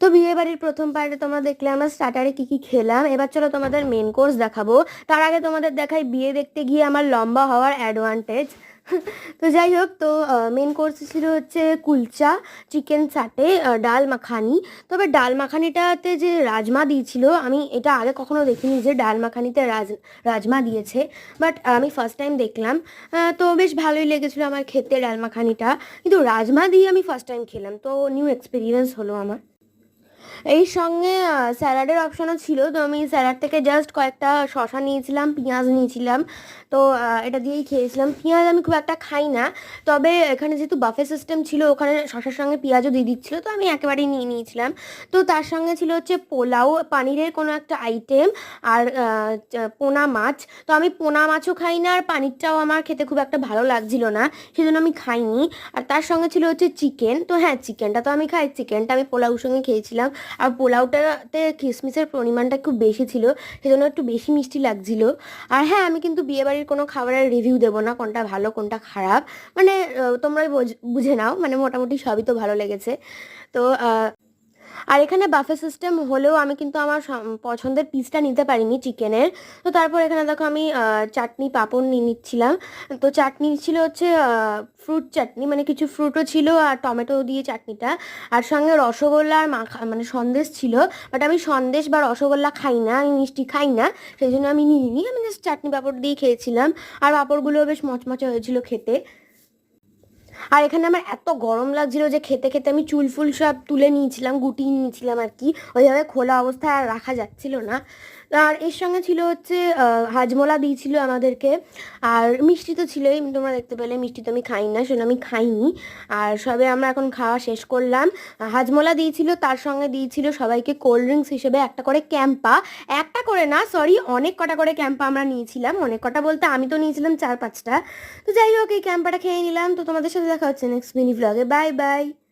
তো বিয়ে বাড়ির প্রথম পার্টে তোমরা দেখলে আমরা স্টার্টারে কি কি খেলাম। এবার চলো তোমাদের মেন কোর্স দেখাবো। তার আগে তোমাদের দেখাই বিয়ে দেখতে গিয়ে আমার লম্বা হওয়ার অ্যাডভান্টেজ। তো যাই হোক, তো মেন কোর্স ছিল হচ্ছে কুলচা, চিকেন চাটে, ডাল মাখানি। তবে ডাল মাখানিটাতে যে রাজমা দিয়েছিল, আমি এটা আগে কখনো দেখিনি যে ডাল মাখানিতে রাজমা দিয়েছে। বাট আমি ফার্স্ট টাইম দেখলাম। তো বেশ ভালোই লেগেছিলো আমার খেতে ডাল মাখানিটা, কিন্তু রাজমা দিয়ে আমি ফার্স্ট টাইম খেলাম, তো নিউ এক্সপিরিয়েন্স হলো আমার। এই সঙ্গে স্যালাডের অপশনও ছিল, তো আমি স্যালাড থেকে জাস্ট কয়েকটা শসা নিয়েছিলাম, পেঁয়াজ নিয়েছিলাম। তো এটা দিয়েই খেয়েছিলাম। পেঁয়াজ আমি খুব একটা খাই না, তবে এখানে যেহেতু বাফে সিস্টেম ছিল, ওখানে শসার সঙ্গে পেঁয়াজও দিয়ে দিচ্ছিলো, তো আমি একেবারেই নিয়ে নিয়েছিলাম। তো তার সঙ্গে ছিল হচ্ছে পোলাও, পানিরের কোনো একটা আইটেম, আর পোনা মাছ। তো আমি পোনা মাছও খাই না, আর পানিরটাও আমার খেতে খুব একটা ভালো লাগছিল না, সেজন্য আমি খাইনি। আর তার সঙ্গে ছিল হচ্ছে চিকেন। তো হ্যাঁ, চিকেনটা তো আমি খাই, চিকেনটা আমি পোলাওর সঙ্গে খেয়েছিলাম। আর পোলাওটাতে কিশমিশের পরিমাণটা খুব বেশি ছিল, সেজন্য একটু বেশি মিষ্টি লাগছিল। আর হ্যাঁ, আমি কিন্তু বিয়েবাড়ির কোনো খাবারের রিভিউ দেবো না, কোনটা ভালো কোনটা খারাপ, মানে তোমরাই বুঝে নাও, মানে মোটামুটি সবই তো ভালো লেগেছে। তো আর এখানে বাফে সিস্টেম হলেও আমি কিন্তু আমার পছন্দের পিসটা নিতে পারিনি চিকেনের। তো তারপর এখানে দেখো আমি চাটনি পাঁপড় নিয়ে নিচ্ছিলাম। তো চাটনি ছিল হচ্ছে ফ্রুট চাটনি, মানে কিছু ফ্রুটও ছিল আর টমেটো দিয়ে চাটনিটা। আর সঙ্গে রসগোল্লা আর মাখা মানে সন্দেশ ছিল। বাট আমি সন্দেশ বা রসগোল্লা খাই না, আমি মিষ্টি খাই না, সেই জন্য আমি নিইনি। আমি জাস্ট চাটনি পাঁপড় দিয়ে খেয়েছিলাম। আর পাঁপড়গুলোও বেশ মচমচে হয়েছিল খেতে। আর এখানে আমার এত গরম লাগছিল যে খেতে খেতে আমি চুল ফুল সব তুলে নিয়েছিলাম, গুটিয়ে নিয়েছিলাম আর কি, ওইভাবে খোলা অবস্থায় আর রাখা যাচ্ছিল না। আর এর সঙ্গে ছিল হচ্ছে হাজমোলা দিয়েছিল আমাদেরকে। আর মিষ্টি তো ছিলই, তোমরা দেখতে পেলে মিষ্টি তো আমি খাই না, সেজন্য আমি খাইনি। আর সবে আমরা এখন খাওয়া শেষ করলাম। হাজমোলা দিয়েছিল, তার সঙ্গে দিয়েছিল সবাইকে কোল্ড ড্রিঙ্কস হিসেবে একটা করে ক্যাম্পা। একটা করে না, সরি, অনেক কটা করে ক্যাম্পা আমরা নিয়েছিলাম। অনেক কটা বলতে আমি তো নিয়েছিলাম 4-5টা। তো যাই হোক, এই ক্যাম্পাটা খেয়ে নিলাম। তো তোমাদের সাথে দেখা হচ্ছে নেক্সট মিনি ভ্লগে। Bye by.